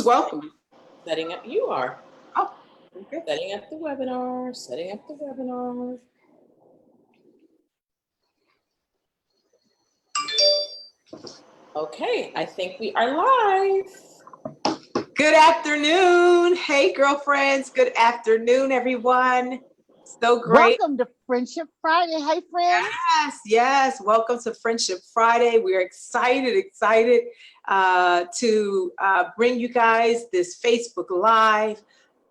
welcome? Setting up, you are. Oh, okay. Setting up the webinar, setting up the webinar. Okay, I think we are live. Good afternoon. Hey, girlfriends. Good afternoon, everyone. So great. Welcome to Friendship Friday. Hey, friends. Yes. Welcome to Friendship Friday. We're excited to bring you guys this Facebook Live.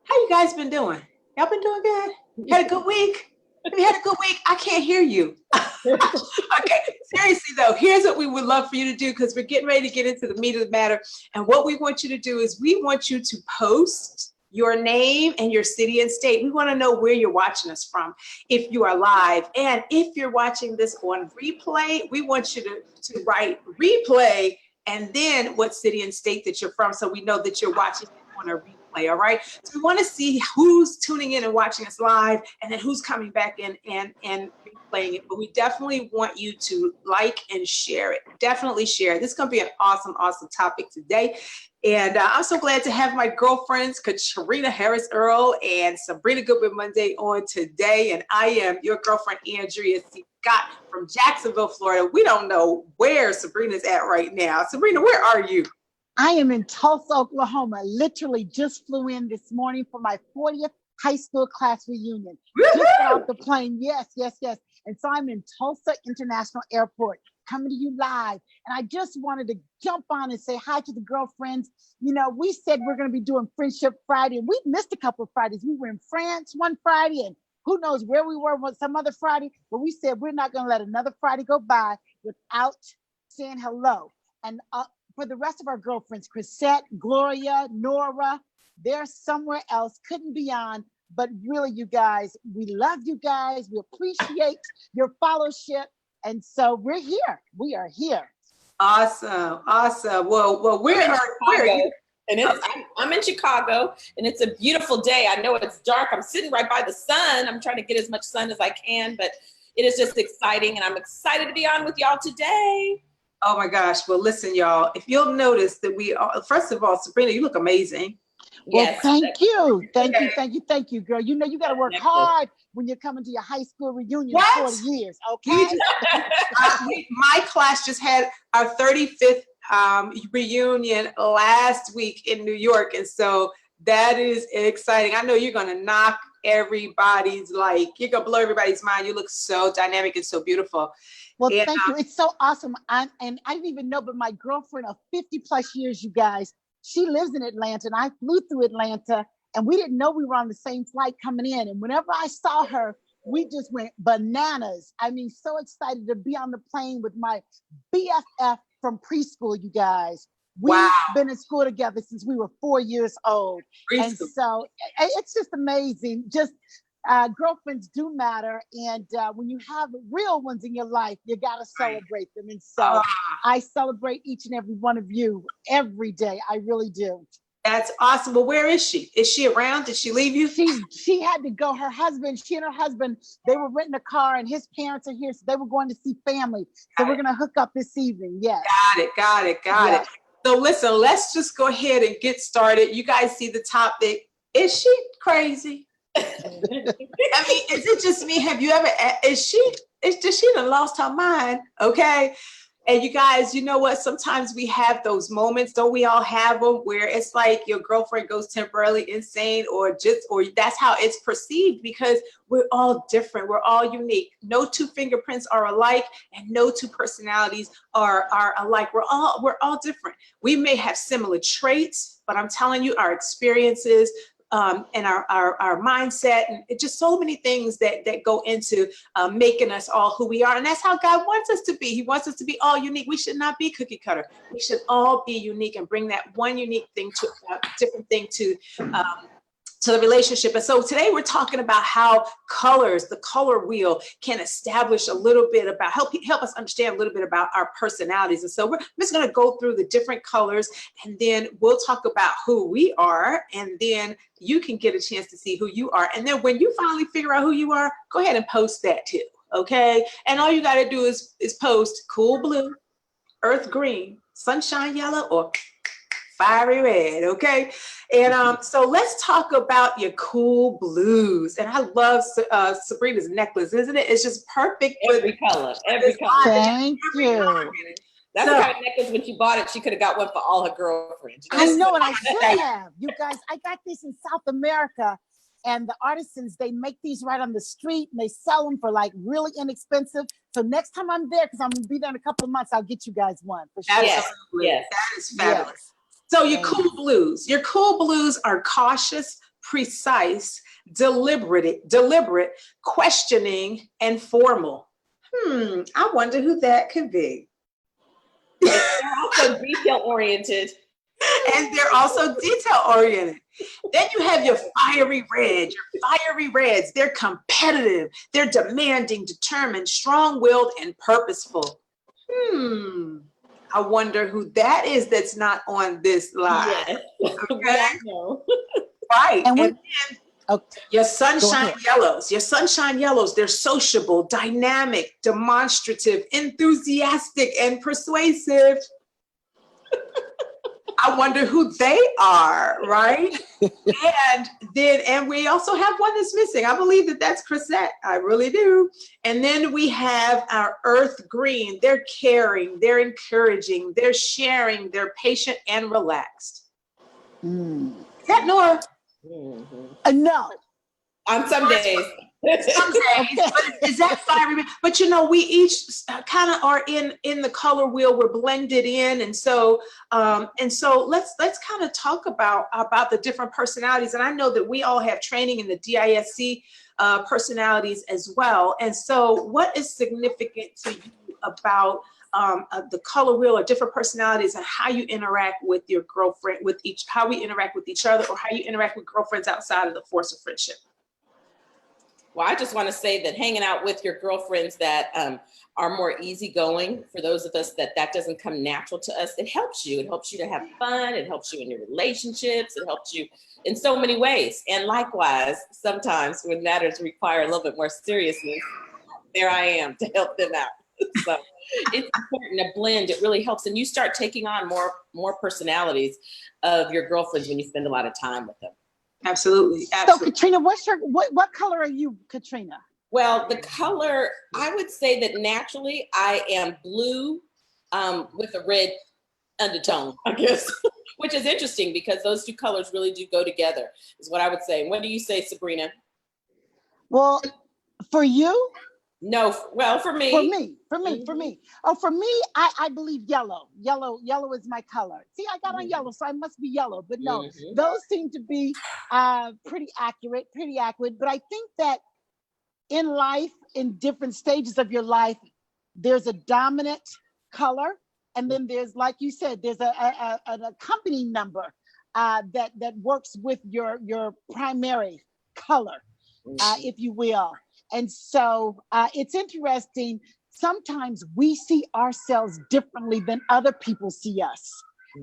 How you guys been doing? Y'all been doing good? You had a good week? Have you had a good week? I can't hear you. Okay, seriously though, here's what we would love for you to do, because we're getting ready to get into the meat of the matter. And what we want you to do is we want you to post your name and your city and state. We want to know where you're watching us from, if you are live. And if you're watching this on replay, we want you to write replay and then what city and state that you're from, so we know that you're watching it on a replay. All right, so we want to see who's tuning in and watching us live, and then who's coming back in and replaying it. But we definitely want you to like and share it. Definitely share it. This is going to be an awesome topic today. And I'm so glad to have my girlfriends, Katrina Harris Earl and Sabrina Goodwin Monday, on today. And I am your girlfriend, Andrea C. Scott from Jacksonville, Florida. We don't know where Sabrina's at right now. Sabrina, where are you? I am in Tulsa, Oklahoma. Literally just flew in this morning for my 40th high school class reunion. Woo-hoo! Just got off the plane. Yes. And so I'm in Tulsa International Airport, coming to you live. And I just wanted to jump on and say hi to the girlfriends. You know, we said we're going to be doing Friendship Friday, and we missed a couple of Fridays. We were in France one Friday, and who knows where we were some other Friday. But we said we're not going to let another Friday go by without saying hello. And for the rest of our girlfriends, Chrisette, Gloria, Nora, they're somewhere else, couldn't be on. But really, you guys, we love you guys. We appreciate your fellowship. And so we're here. We are here. Awesome. Well, where are you? And I'm in Chicago, and it's a beautiful day. I know it's dark. I'm sitting right by the sun. I'm trying to get as much sun as I can, but it is just exciting, and I'm excited to be on with y'all today. Oh my gosh. Well, listen, y'all, if you'll notice that we are, first of all, Sabrina, you look amazing. Well, Yes. thank you, girl. You know, you got to work hard when you're coming to your high school reunion in 40 years, okay? My class just had our 35th reunion last week in New York. And so that is exciting. I know you're going to knock everybody's, you're going to blow everybody's mind. You look so dynamic and so beautiful. Well, thank you. It's so awesome. And I didn't even know, but my girlfriend of 50 plus years, you guys, she lives in Atlanta, and I flew through Atlanta, and we didn't know we were on the same flight coming in. And whenever I saw her, we just went bananas. I mean, so excited to be on the plane with my BFF from preschool, you guys. We've been in school together since we were 4 years old. Preschool. And so it's just amazing. Girlfriends do matter, and when you have real ones in your life, you got to celebrate them. And so I celebrate each and every one of you every day. I really do. That's awesome. Well, where is she? Is she around? Did she leave you? She had to go. She and her husband, they were renting a car, and his parents are here, so they were going to see family. So we're going to hook up this evening. Yes. Got it. So listen, let's just go ahead and get started. You guys see the topic. Is she crazy? I mean, is it just me? Have you ever, does she done lost her mind? Okay. And you guys, you know what? Sometimes we have those moments, don't we all have them, where it's like your girlfriend goes temporarily insane, or that's how it's perceived, because we're all different. We're all unique. No two fingerprints are alike, and no two personalities are alike. We're all different. We may have similar traits, but I'm telling you, our experiences, and our mindset, and just so many things that go into making us all who we are. And that's how God wants us to be. He wants us to be all unique. We should not be cookie cutter. We should all be unique and bring that one unique thing to different thing to the relationship. And so today we're talking about how colors, the color wheel, can establish a little bit about, help us understand a little bit about our personalities. And so we're just going to go through the different colors, and then we'll talk about who we are, and then you can get a chance to see who you are. And then when you finally figure out who you are, go ahead and post that too. Okay. And all you got to do is post cool blue, earth green, sunshine yellow, or fiery red, okay? And so let's talk about your cool blues. And I love Sabrina's necklace, isn't it? It's just perfect. Every color, every color. Thank you. That's the kind of necklace when she bought it, she could have got one for all her girlfriends. I know, and I should have. You guys, I got this in South America, and the artisans, they make these right on the street, and they sell them for like really inexpensive. So next time I'm there, because I'm going to be there in a couple of months, I'll get you guys one for sure. Absolutely. Yes. That is fabulous. Yes. So your cool blues. Your cool blues are cautious, precise, deliberate, questioning, and formal. I wonder who that could be. They're also detail-oriented. And they're also detail-oriented. Then you have your fiery reds. Your fiery reds, they're competitive, they're demanding, determined, strong-willed, and purposeful. I wonder who that is that's not on this live. Yes. Okay? No. Right. And And your sunshine yellows, they're sociable, dynamic, demonstrative, enthusiastic, and persuasive. I wonder who they are, right? and we also have one that's missing. I believe that's Chrisette. I really do. And then we have our earth green. They're caring, they're encouraging, they're sharing, they're patient and relaxed. Is that Nora? No. On some days. Some days, but is that fiery? But you know, we each kind of are in the color wheel. We're blended in, and so let's kind of talk about the different personalities. And I know that we all have training in the DISC personalities as well. And so, what is significant to you about the color wheel or different personalities, and how you interact with your girlfriend, how we interact with each other, or how you interact with girlfriends outside of the force of friendship? Well, I just want to say that hanging out with your girlfriends that are more easygoing, for those of us that doesn't come natural to us, it helps you. It helps you to have fun. It helps you in your relationships. It helps you in so many ways. And likewise, sometimes when matters require a little bit more seriousness, there I am to help them out. So it's important to blend. It really helps. And you start taking on more personalities of your girlfriends when you spend a lot of time with them. Absolutely. So Katrina, what color are you, Katrina? Well, the color, I would say that naturally I am blue with a red undertone, I guess, which is interesting because those two colors really do go together, is what I would say. What do you say, Sabrina? Well, for you? No, well, for me. For me. Oh, for me, I believe yellow. Yellow is my color. See, I got on yellow, so I must be yellow. But no, those seem to be pretty accurate. But I think that in life, in different stages of your life, there's a dominant color. And then there's, like you said, there's an accompanying number that works with your primary color, if you will. And so it's interesting. Sometimes we see ourselves differently than other people see us.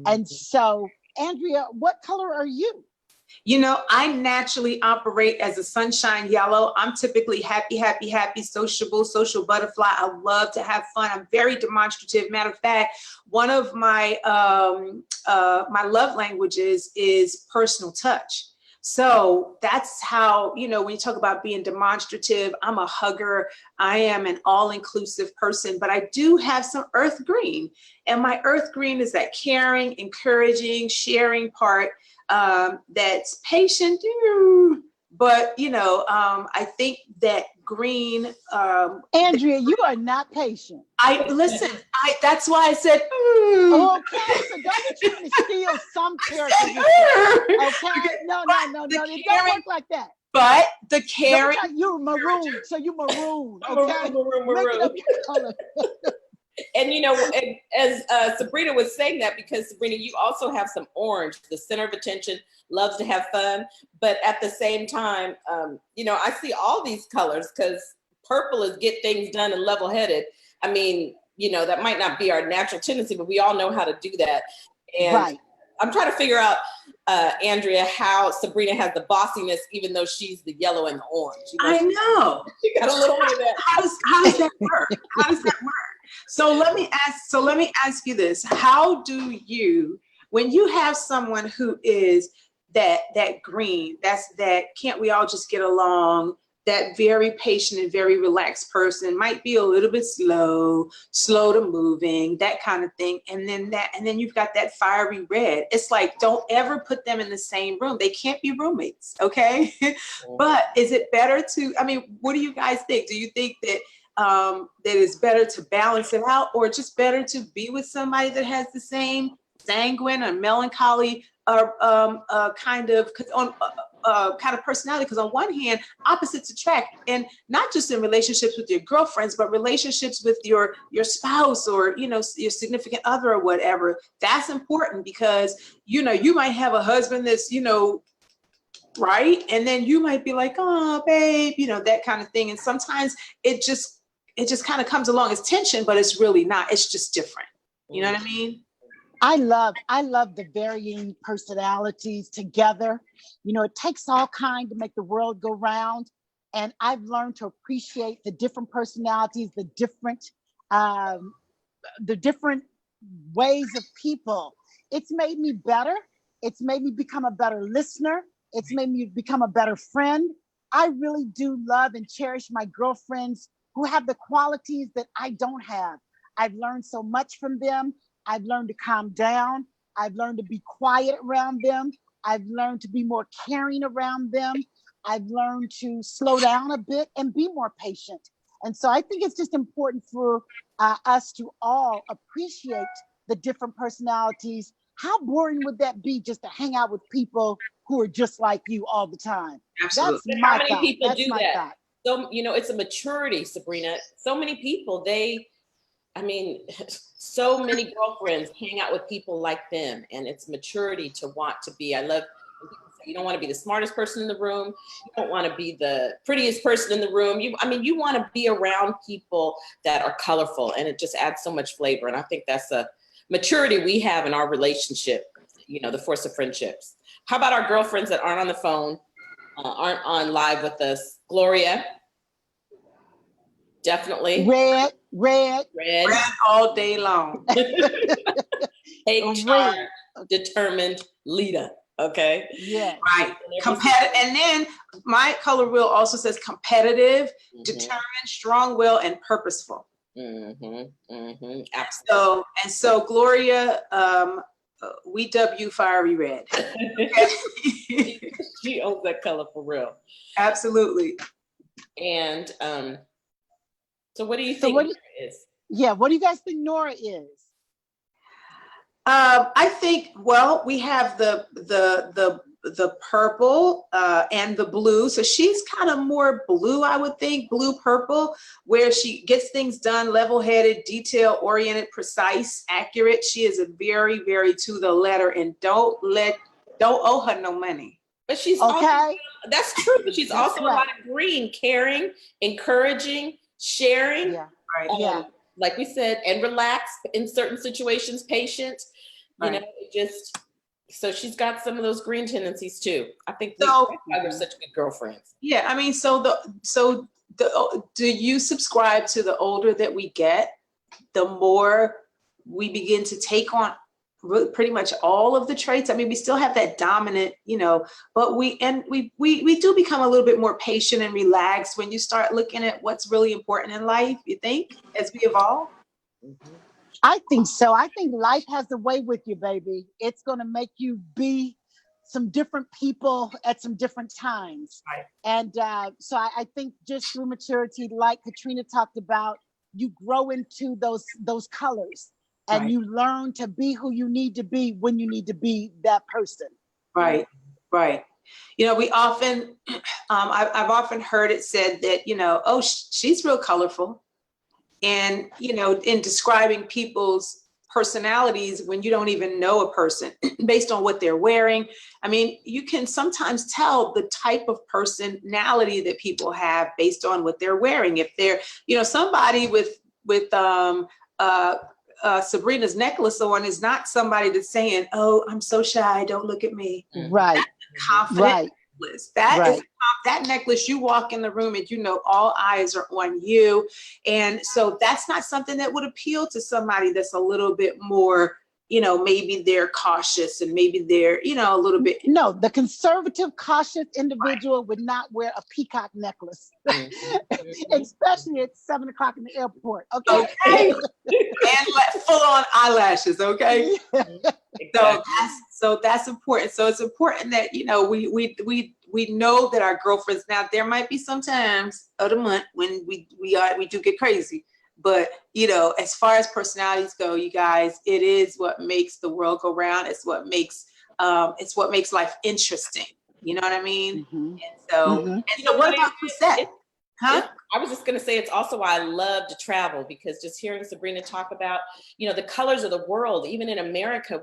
And so, Andrea, what color are you? You know, I naturally operate as a sunshine yellow. I'm typically happy, sociable butterfly. I love to have fun. I'm very demonstrative. Matter of fact, one of my my love languages is personal touch. So that's how, you know, when you talk about being demonstrative, I'm a hugger. I am an all-inclusive person, but I do have some earth green. And my earth green is that caring, encouraging, sharing part that's patient. But, you know, I think that green. Andrea, you are not patient. That's why I said, Okay, so don't be trying to steal some character. Okay, no, it don't work like that. But the caring. You're maroon, so you maroon. Okay, Maroon. Make it up your color. And you know, as Sabrina was saying that, because Sabrina, you also have some orange, the center of attention, loves to have fun, but at the same time, you know, I see all these colors because purple is get things done and level-headed. I mean, you know, that might not be our natural tendency, but we all know how to do that. And right. I'm trying to figure out, Andrea, how Sabrina has the bossiness, even though she's the yellow and the orange. You know, I know. She got a little bit of that. How does that work? How does that work? So let me ask you this. How do you when you have someone who is that green, that can't we all just get along, that very patient and very relaxed person, might be a little bit slow to moving, that kind of thing. And then you've got that fiery red. It's like, don't ever put them in the same room. They can't be roommates, okay? But is it better to, I mean, what do you guys think? Do you think that that it's better to balance it out, or just better to be with somebody that has the same sanguine or melancholy kind of personality? Because on one hand, opposites attract, and not just in relationships with your girlfriends, but relationships with your spouse, or your significant other or whatever. That's important, because you might have a husband that's right, and then you might be like, oh babe, that kind of thing. And sometimes it just kind of comes along as tension, but it's really not. It's just different. You know what I mean? I love the varying personalities together. It takes all kind to make the world go round. And I've learned to appreciate the different personalities, the different ways of people. It's made me better. It's made me become a better listener. It's made me become a better friend. I really do love and cherish my girlfriends who have the qualities that I don't have. I've learned so much from them. I've learned to calm down. I've learned to be quiet around them. I've learned to be more caring around them. I've learned to slow down a bit and be more patient. And so I think it's just important for us to all appreciate the different personalities. How boring would that be, just to hang out with people who are just like you all the time? Absolutely. That's How my many thought. people That's do my that? thought. So, it's a maturity, Sabrina. So many people, so many girlfriends hang out with people like them, and it's maturity to want to be. I love when people say you don't want to be the smartest person in the room. You don't want to be the prettiest person in the room. You want to be around people that are colorful, and it just adds so much flavor. And I think that's a maturity we have in our relationship, the force of friendships. How about our girlfriends that aren't on the phone, aren't on live with us? Gloria. Definitely. Red all day long. HR, determined leader. Okay. Yeah. Right. Competitive. And then my color wheel also says competitive, determined, strong-willed, and purposeful. Absolutely. So Gloria, we dub you fiery red. She owns that color for real. Absolutely. And so what do you think Nora is? Yeah, what do you guys think Nora is? I think, well, we have the purple and the blue. So she's kind of more blue, I would think, blue purple, where she gets things done, level-headed, detail-oriented, precise, accurate. She is a very, very to the letter, and don't owe her no money. But she's okay. Also, that's true, but she's also right. A lot of green, caring, encouraging, sharing. Yeah. Right. Like we said, and relaxed in certain situations, patient. Right. So she's got some of those green tendencies too. I think we're such good girlfriends. Yeah, I mean, do you subscribe to the older that we get, the more we begin to take on pretty much all of the traits? I mean, we still have that dominant, but we do become a little bit more patient and relaxed when you start looking at what's really important in life, you think, as we evolve? I think so. I think life has a way with you, baby. It's going to make you be some different people at some different times. Right. And so I think just through maturity, like Katrina talked about, you grow into those colors. And right. You learn to be who you need to be when you need to be that person. Right. We often, I've often heard it said that, oh, she's real colorful. And, in describing people's personalities when you don't even know a person based on what they're wearing. I mean, you can sometimes tell the type of personality that people have based on what they're wearing. If they're, somebody with Sabrina's necklace on is not somebody that's saying, oh, I'm so shy, don't look at me. Right. That's confident. Right. Necklace. That necklace, you walk in the room and all eyes are on you. And so that's not something that would appeal to somebody that's a little bit more you know, maybe they're cautious and maybe they're, you know, a little bit. No, the conservative, cautious individual would not wear a peacock necklace, especially at 7 o'clock in the airport. Okay. Okay. And full on eyelashes. Okay. So that's important. So it's important that, you know, we know that our girlfriends, now there might be some times of the month when we do get crazy, but you know, as far as personalities go, you guys, it is what makes the world go round. It's what makes life interesting. You know what I mean? Mm-hmm. And so, Mm-hmm. and so what about Chrisette? Huh? I was just going to say, it's also why I love to travel, because just hearing Sabrina talk about, you know, the colors of the world, even in America,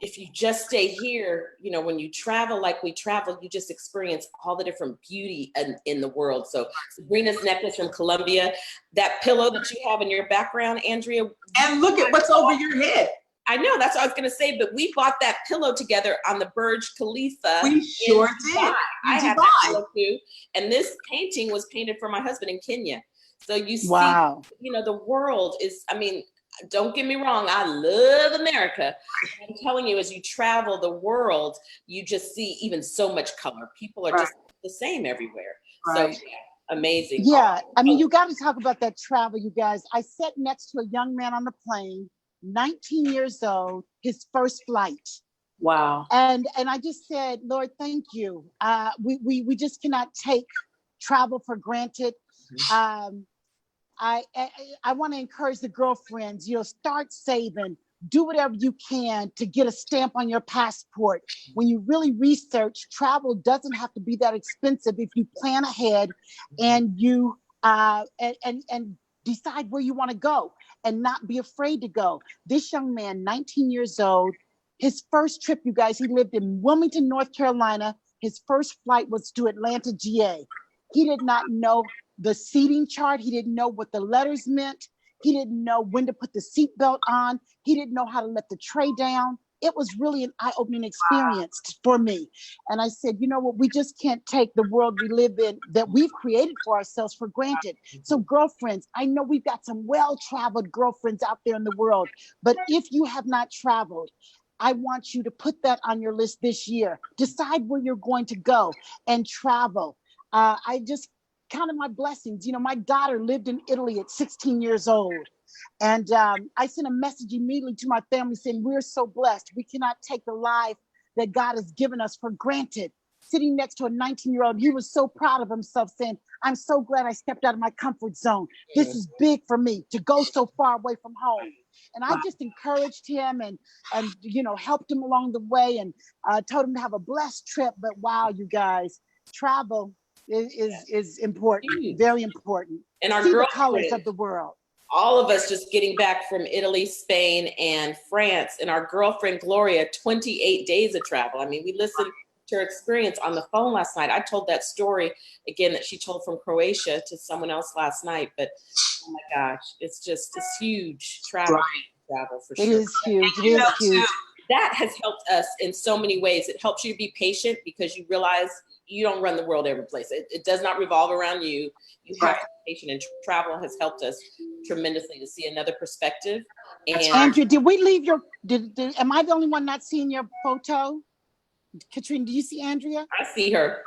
if you just stay here, you know, when you travel like we travel, you just experience all the different beauty in the world. So Sabrina's necklace from Colombia, that pillow that you have in your background, Andrea. And look at what's over your head. I know, that's what I was going to say, but we bought that pillow together on the Burj Khalifa. We sure did. I have that pillow too. And this painting was painted for my husband in Kenya. So you see, wow, you know, the world is, I mean, don't get me wrong, I love America. I'm telling you, as you travel the world, you just see even so much color. People are just the same everywhere. Right. So yeah, amazing. Yeah, I mean, you got to talk about that travel, you guys. I sat next to a young man on the plane, 19 years old, his first flight. Wow. And I just said, Lord, thank you. We just cannot take travel for granted. I want to encourage the girlfriends, you know, start saving, do whatever you can to get a stamp on your passport. When you really research, travel doesn't have to be that expensive if you plan ahead and you and decide where you want to go and not be afraid to go. This young man, 19 years old, his first trip, you guys, he lived in Wilmington, North Carolina. His first flight was to Atlanta, GA. He did not know the seating chart. He didn't know what the letters meant. He didn't know when to put the seatbelt on. He didn't know how to let the tray down. It was really an eye-opening experience for me. And I said, you know what, we just can't take the world we live in that we've created for ourselves for granted. So girlfriends, I know we've got some well-traveled girlfriends out there in the world, but if you have not traveled, I want you to put that on your list this year. Decide where you're going to go and travel. I just counted my blessings. You know, my daughter lived in Italy at 16 years old. And I sent a message immediately to my family saying, we're so blessed. We cannot take the life that God has given us for granted. Sitting next to a 19-year-old, he was so proud of himself saying, I'm so glad I stepped out of my comfort zone. This is big for me to go so far away from home. And I just encouraged him and you know, helped him along the way and told him to have a blessed trip. But wow, you guys, travel is important, very important. And our See the colors of the world. All of us just getting back from Italy, Spain, and France, and our girlfriend Gloria, 28 days of travel. I mean, we listened to her experience on the phone last night. I told that story again that she told from Croatia to someone else last night, but oh my gosh, it's huge travel for sure. It is huge. It is huge. That has helped us in so many ways. It helps you to be patient because you realize you don't run the world every place. It does not revolve around you. You have to be patient, and travel has helped us tremendously to see another perspective. And Andrea, did we leave your, am I the only one not seeing your photo? Katrina, do you see Andrea? I see her.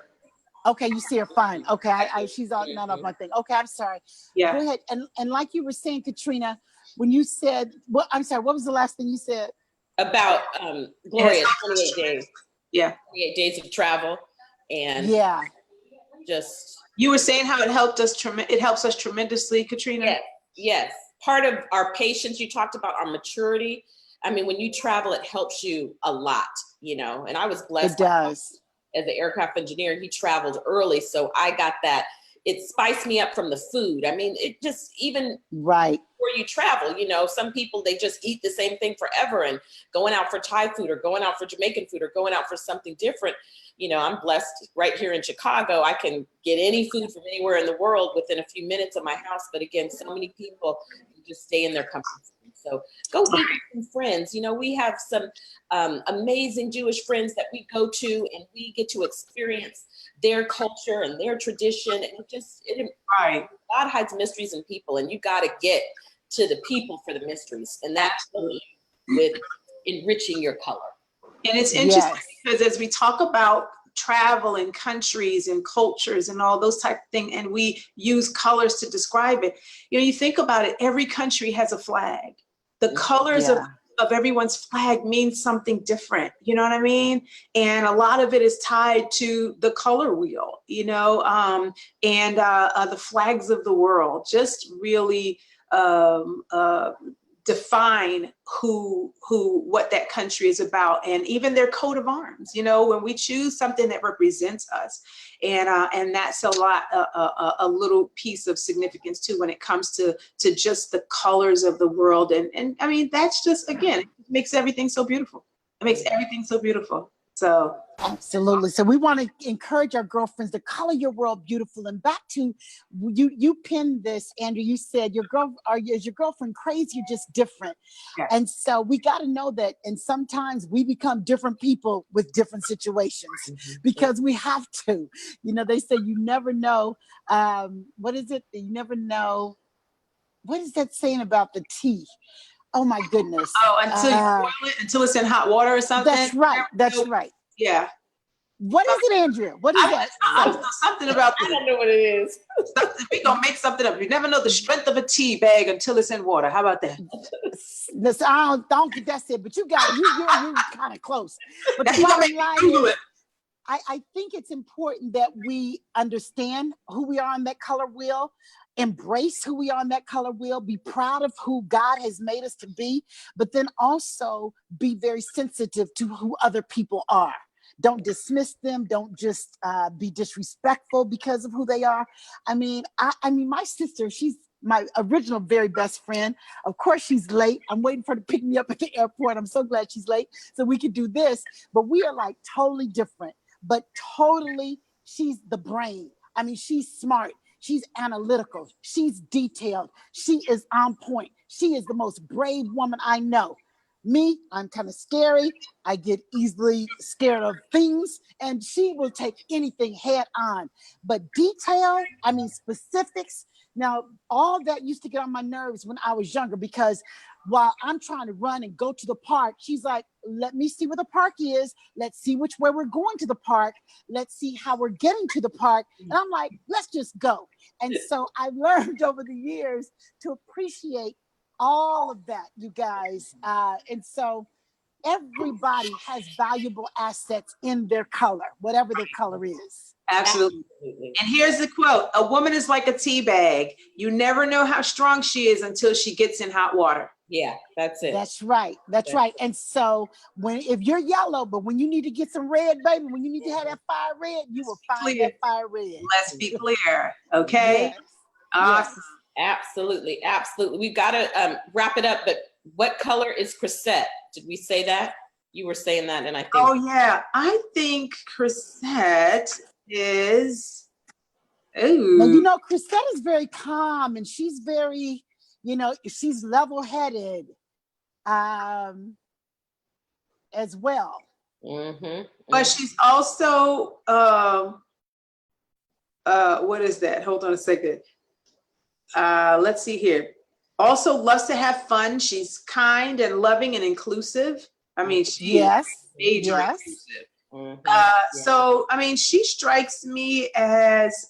Okay, you see her fine. Okay, she's not on my thing. Okay, I'm sorry. Yeah. Go ahead. And like you were saying, Katrina, when you said, I'm sorry, what was the last thing you said? About Gloria, 28 days. Yeah. 28 days of travel. And yeah, just. You were saying how it helped us, it helps us tremendously, Katrina? Yes. Part of our patience, you talked about our maturity. I mean, when you travel, it helps you a lot, you know, and I was blessed. It does. As an aircraft engineer, he traveled early. So I got that. It spiced me up from the food. I mean, it just even right before you travel, you know, some people, they just eat the same thing forever, and going out for Thai food or going out for Jamaican food or going out for something different. You know, I'm blessed right here in Chicago. I can get any food from anywhere in the world within a few minutes of my house. But again, so many people just stay in their comfort zone. So go eat with some friends. You know, we have some amazing Jewish friends that we go to, and we get to experience their culture and their tradition. And God hides mysteries in people, and you got to get to the people for the mysteries. And that's with enriching your color. And it's interesting Yes. because as we talk about travel and countries and cultures and all those type of things, and we use colors to describe it, you know, you think about it, every country has a flag. The colors Yeah. of everyone's flag means something different, you know what I mean? And a lot of it is tied to the color wheel, you know, and the flags of the world just really define what that country is about, and even their coat of arms. You know, when we choose something that represents us, and that's a little piece of significance too when it comes to just the colors of the world. And I mean, that's just, again, it makes everything so beautiful. It makes everything so beautiful. So Absolutely. So we want to encourage our girlfriends to color your world beautiful. And back to you pinned this, Andrew. You said is your girlfriend crazy or just different? Yeah. And so we got to know that. And sometimes we become different people with different situations because we have to. You know, they say you never know. What is it? You never know. What is that saying about the tea? Oh my goodness. Oh, until you boil it, until it's in hot water or something. That's right. That's right. Yeah. What is it, Andrea? What is that? I know something about I this. don't know what it is. We're gonna make something up. You never know the strength of a tea bag until it's in water. How about that? Listen, I don't think that's it, but you're kind of close. But Now the you gonna bottom make me line Google is, it. I think it's important that we understand who we are on that color wheel, embrace who we are on that color wheel, be proud of who God has made us to be, but then also be very sensitive to who other people are. Don't dismiss them. Don't just be disrespectful because of who they are. I mean, my sister, she's my original very best friend. Of course, she's late. I'm waiting for her to pick me up at the airport. I'm so glad she's late so we could do this. But we are like totally different, but totally, she's the brain. I mean, she's smart. She's analytical. She's detailed. She is on point. She is the most brave woman I know. Me, I'm kind of scary. I get easily scared of things, and she will take anything head on. But detail, I mean, specifics. Now, all that used to get on my nerves when I was younger because while I'm trying to run and go to the park, she's like, let me see where the park is. Let's see which way we're going to the park. Let's see how we're getting to the park. And I'm like, let's just go. And so I learned over the years to appreciate all of that, you guys. And so everybody has valuable assets in their color, whatever their color is. Absolutely. And here's the quote: a woman is like a tea bag. You never know how strong she is until she gets in hot water. Yeah, that's it. That's right. That's right. And so if you're yellow, but when you need to get some red, baby, when you need to have that fire red, you will find that fire red. Let's be clear. Okay. Yes. Awesome. Yes. Absolutely. Absolutely. We've got to wrap it up, but what color is Chrisette? Did we say that? You were saying that, and I think. Oh yeah, I think Chrisette is. Ooh. Now, you know, Chrisette is very calm and she's very, you know, she's level-headed as well. Mm-hmm. But she's also what is that? Hold on a second. Let's see here. Also loves to have fun. She's kind and loving and inclusive. I mean, she is major inclusive. Mm-hmm. So, I mean, she strikes me as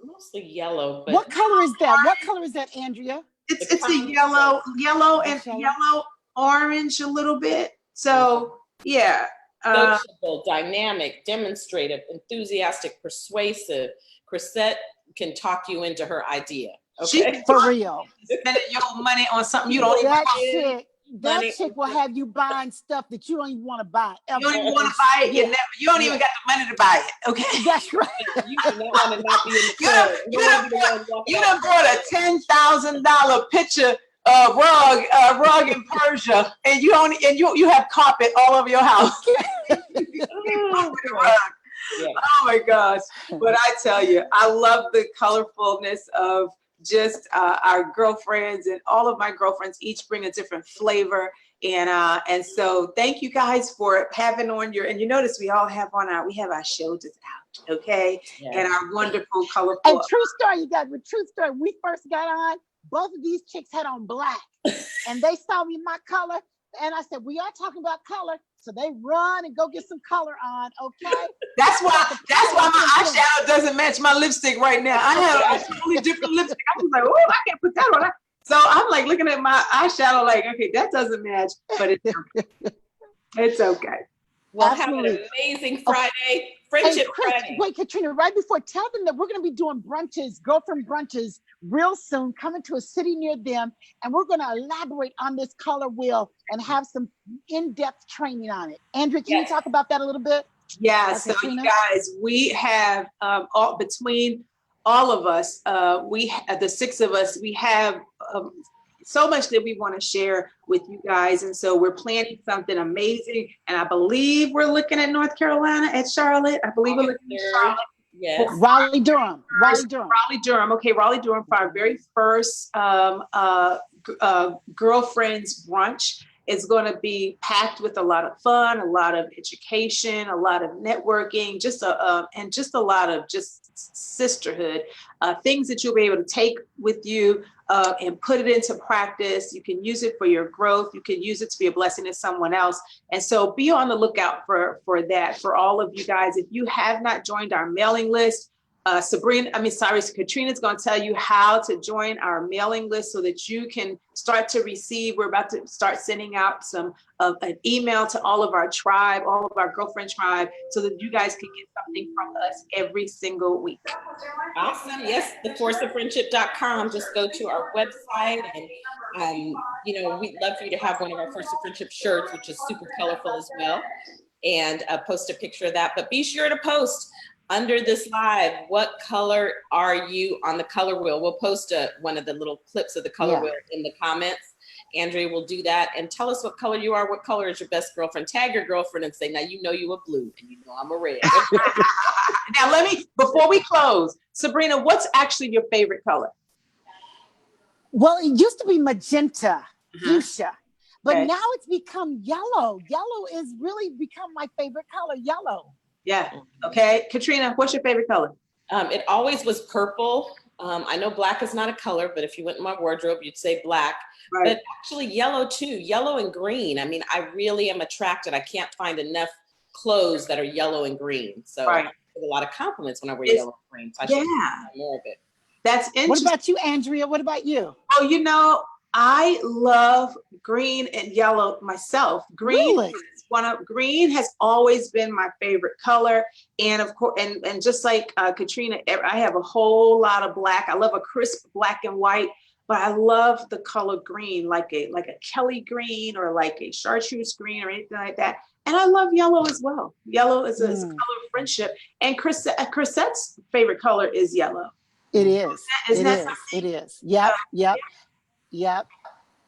mostly yellow. But what color is that? What color is that, Andrea? It's a yellow orange a little bit. So yeah. Sociable, dynamic, demonstrative, enthusiastic, persuasive. Chrisette can talk you into her idea. Okay, for real. Spending your money on something you don't even. That chick will have you buying stuff that you don't even want to buy. You don't even want to buy it. Yeah. You don't even got the money to buy it. Okay. That's right. You do not want to not be in the club. You done bought a $10,000 picture rug in Persia, and you have carpet all over your house. Oh my gosh. But I tell you, I love the colorfulness of just our girlfriends, and all of my girlfriends each bring a different flavor. And so thank you guys for having on and you notice we all have we have our shoulders out, okay? Yes. And our wonderful, colorful. And true story, you guys, with true story, we first got on, both of these chicks had on black, and they saw me my color, and I said, we are talking about color, so they run and go get some color on, okay? That's why my eyeshadow doesn't match my lipstick right now. I have a totally different lipstick. I was like, oh, I can't put that on. So I'm like looking at my eyeshadow like, okay, that doesn't match, but it's okay. It's okay. Well, Absolutely. have an amazing Friday, Friendship Friday. Wait, Katrina, right before, tell them that we're going to be doing brunches, girlfriend brunches, real soon, coming to a city near them, and we're going to elaborate on this color wheel and have some in-depth training on it. Andrea, can you talk about that a little bit? Yeah, so you guys, we have between all of us, the six of us, we have so much that we want to share with you guys. And so we're planning something amazing. And I believe we're looking at North Carolina, at Charlotte. I believe we're looking at Charlotte. Yes. Raleigh, Durham. Okay, Raleigh, Durham for our very first girlfriends brunch. It's going to be packed with a lot of fun, a lot of education, a lot of networking, and just a lot of sisterhood, things that you'll be able to take with you and put it into practice. You can use it for your growth. You can use it to be a blessing to someone else. And so be on the lookout for that, for all of you guys. If you have not joined our mailing list, Katrina's going to tell you how to join our mailing list so that you can start to receive. We're about to start sending out an email to all of our tribe, all of our girlfriend tribe, so that you guys can get something from us every single week. Awesome. Yes, theforceoffriendship.com. Just go to our website, and we'd love for you to have one of our Force of Friendship shirts, which is super colorful as well, and post a picture of that. But be sure to post under this live, what color are you on the color wheel? We'll post one of the little clips of the color wheel in the comments. Andrea will do that, and tell us what color you are. What color is your best girlfriend? Tag your girlfriend and say, now you know you a blue and you know I'm a red. Now before we close, Sabrina, what's actually your favorite color? Well, it used to be magenta, fuchsia, but now it's become yellow. Yellow is really become my favorite color, yellow. Yeah. Okay. Katrina, what's your favorite color? It always was purple. I know black is not a color, but if you went in my wardrobe, you'd say black. Right. But actually yellow too, yellow and green. I mean, I really am attracted. I can't find enough clothes that are yellow and green. So I get a lot of compliments when I wear yellow and green. So I should do more of it. That's interesting. What about you, Andrea? What about you? Oh, I love green and yellow myself. Green has always been my favorite color. And of course, and just like Katrina, I have a whole lot of black. I love a crisp black and white, but I love the color green, like a Kelly green or like a chartreuse green or anything like that. And I love yellow as well. Yellow is a color of friendship. And Chrisette's favorite color is yellow. It is. It is. Yep.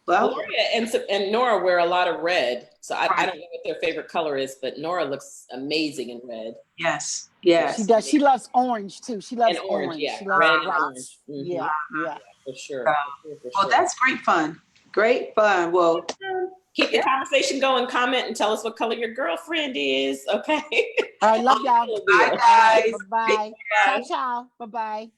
Well, Gloria and Nora wear a lot of red, so I don't know what their favorite color is, but Nora looks amazing in red. Yes. She does. She loves orange too. She loves orange. Yeah, she loves red and orange. Mm-hmm. Yeah. For sure. Well, that's great fun. Great fun. Well, keep the conversation going. Comment and tell us what color your girlfriend is. Okay. All right. Love y'all. Bye, guys. Bye. Ciao. Bye. Bye.